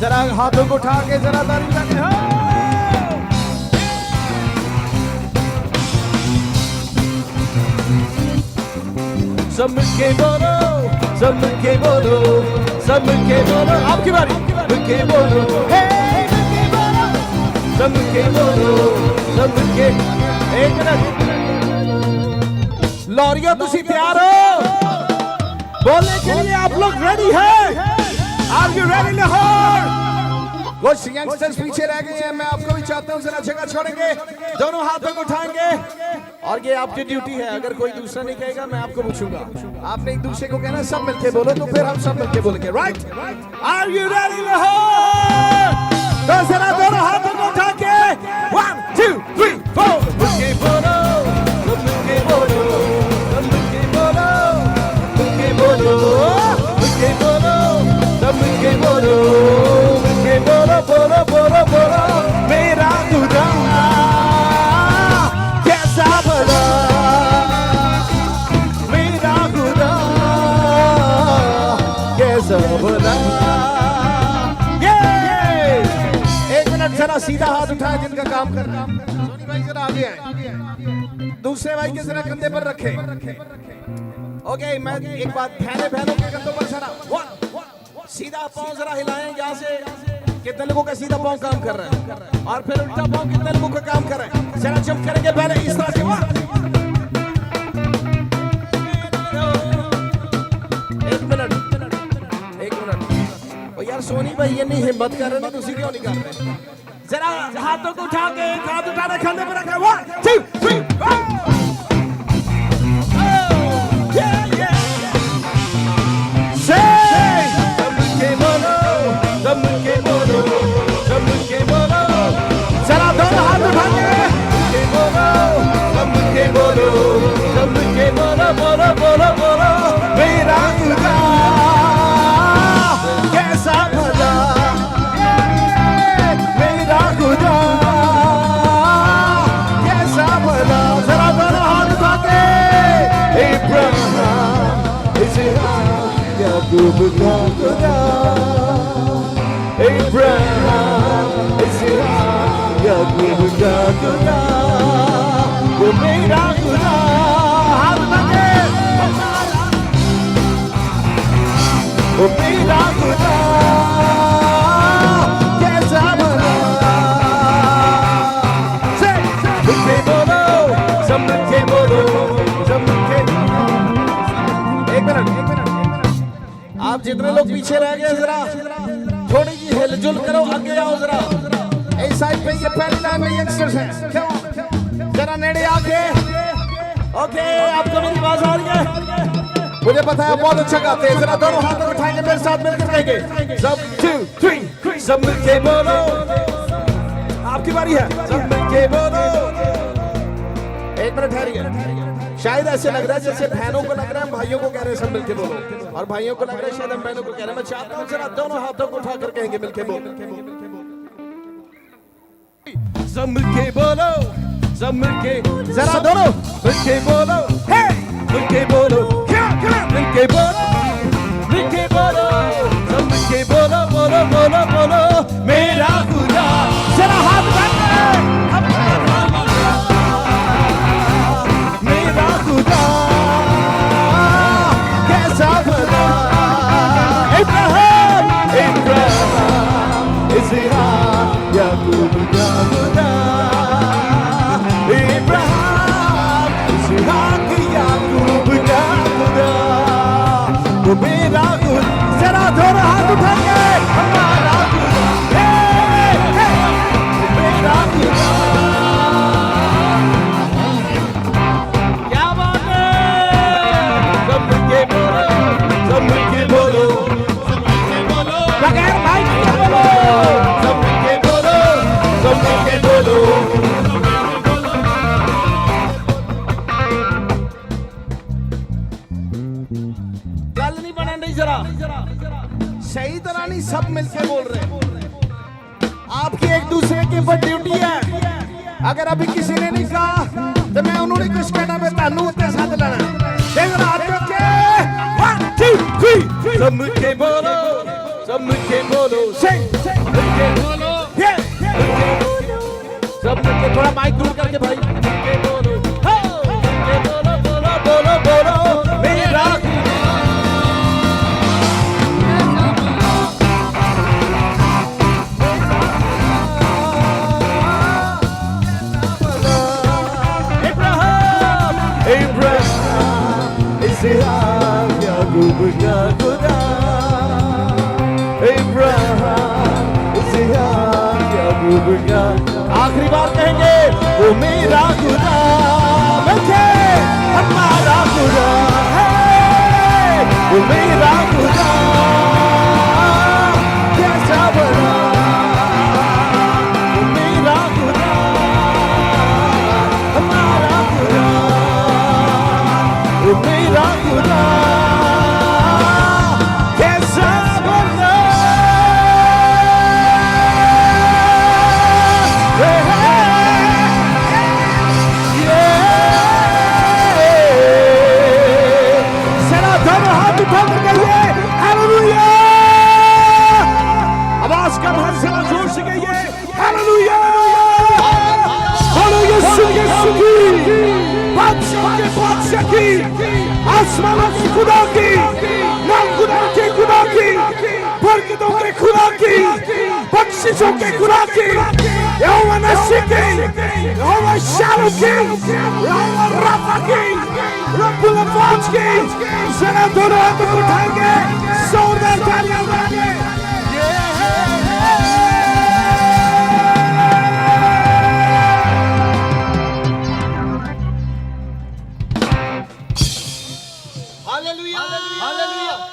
जरा हाथों को उठा के जरा तारीफ करते हो। सब मिलके बोलो, सब मिलके बोलो, सब मिलके बोलो। आपकी बारी। मिलके बोलो, हे मिलके बोलो, सब मिलके बोलो, सब मिलके। एक मिनट, लौरिया तुसी तैयार हो बोलने के लिए? आप लोग रेडी हैं? Are you ready Lahore? वो यंगस्टर्स पीछे रह गए हैं, मैं आपको भी चाहता हूँ जरा जगह छोड़ेंगे, दोनों हाथों को उठाएंगे और ये आपकी ड्यूटी है। अगर कोई दूसरा नहीं कहेगा मैं आपको पूछूंगा, आपने एक दूसरे को कहना सब मिलके बोलो, तो फिर हम सब मिलके बोलेंगे। Right? Are you ready Lahore? तो जरा दोनों हाथों को उठा के 1 2 3 4 मिलके बोलो, मिलके बोलो, मिलके बोलो, मिलके बोलो, मिलके बोलो, सब मिलके बोलो, मिलके बोलो, बोलो बोलो बोलो। मेरा खुदा कैसा भला, मेरा खुदा कैसा भला। एक मिनट, जरा सीधा हाथ उठाए जिनका काम कर रहा है। सोनी भाई जरा आगे आए, दूसरे भाई के जरा कंधे पर रखे। ओके, मैं एक बात, बहनों के कंधों पर जरा सीधा पांव जरा हिलाएं यहाँ से। कितने लोगों का सीधा पांव काम कर रहा है? और फिर उल्टा पांव कितने लोगों का काम कर रहा है? जरा जंप करेंगे पहले इस तरह से। एक मिनट, एक मिनट। ओ यार सोनी भाई ये नहीं हिम्मत कर रहे ना, दूसरी क्यों नहीं कर रहे? जरा हाथों को उठा के, एक हाथ उठा रहे कंधे पर रखा। 1 2 3 4 बोलो बोलो बोलो। मेरा खुदा कैसा भला, मेरा खुदा कैसा भला। जरा दोनों हाथ उठा के इब्राहिम इसहाक याकूब का खुदा, इब्राहिम इसहाक याकूब का खुदा, वो मेरा खुदा। ओ मेरा खुदा कैसा भला। मिलके बोलो, सब मिलके बोलो, सब मिलके। एक मिनट, आप जितने लोग पीछे रह गए जरा थोड़ी सी हिलजुल करो, आगे आओ जरा। इस साइड पे ये पहली लाइन में यंगस्टर्स हैं, जरा नेड़े आके। ओके, आपको मेरी आवाज आ रही है? मुझे पता है बहुत अच्छा गाते हैं। जरा दोनों हाथों को उठाएंगे, मेरे साथ मिलकर कहेंगे सब 2 3 सब मिलके बोलो। आपकी बारी है, सब मिलके बोलो। एक मिनट ठहरिए, शायद ऐसे लग रहा है जैसे बहनों को लग रहा है हम भाइयों को कह रहे हैं सब मिलके बोलो, और भाइयों को लग रहा है शायद हम बहनों को कह रहे हैं। मैं चाहता हूँ जरा दोनों हाथों को उठाकर कहेंगे मिलके बोलो, सब मिलके बोलो, सब मिलके। जरा दोनों मिलके बोलो, हे मिलके बोलो, मिलके बोलो, मिलके बोलो, सब मिलके बोलो, बोलो बोलो बोलो। मेरा खुदा, जरा हाथ उठाएं। मेरा खुदा कैसा भला, इब्राहिम इसहाक याकूब का खुदा, इब्राहिम इसहाक याकूब का खुदा, वो मेरा खुदा। जरा दोनों हाथ उठाएंगे, हमारा खुदा, मेरा खुदा। क्या बात है? सब मिलके बोलो, सब मिलके बोलो, सब मिलके बोलो, बगैर भाई के बोलो, सब मिलके बोलो, सब मिलके बोलो। गल नहीं बना नहीं, जरा सही तरह नहीं, सब मिलके बोल रहे। आपकी एक दूसरे के ऊपर ड्यूटी है। अगर अभी किसी ने नहीं कहा तो मैं उन्होंने कुछ कहना, मैं तानू उसके साथ लड़ा। 1 2 3 सब मिलके बोलो, सब मिलके बोलो मिलके बोलो सब मिलके थोड़ा माइक दूर करके भाई मिलके बोलो मिलके बोलो बोलो बोलो बोलो मेरा Isihak Yaqub ka Khuda Abraham Isihak Yaqub ka आखिरी बार कहेंगे वो मेरा खुदा मिलके हमारा खुदा है वो मेरा खुदा कैसा बड़ा वो मेरा खुदा हमारा खुदा वो मेरा खुदा कैसा बड़ा जरा धर हाथ उठा कर कहिए हालेलुया आवाज का भर से जोर से कहिए हालेलुया बोलो यीशु यीशु की बादशाह के बादशाह की आसमानों की खुदा की नाम के खुदा की बरकतों के खुदा की बख्शिशों के खुदा की यहोवा नसी की यहोवा शालो की यहोवा राफा की रब्बुल अफ़वाज की जरा दोनों हाथ उठाएंगे जोरदार तालियां बजाएंगे हालेलुया हालेलुया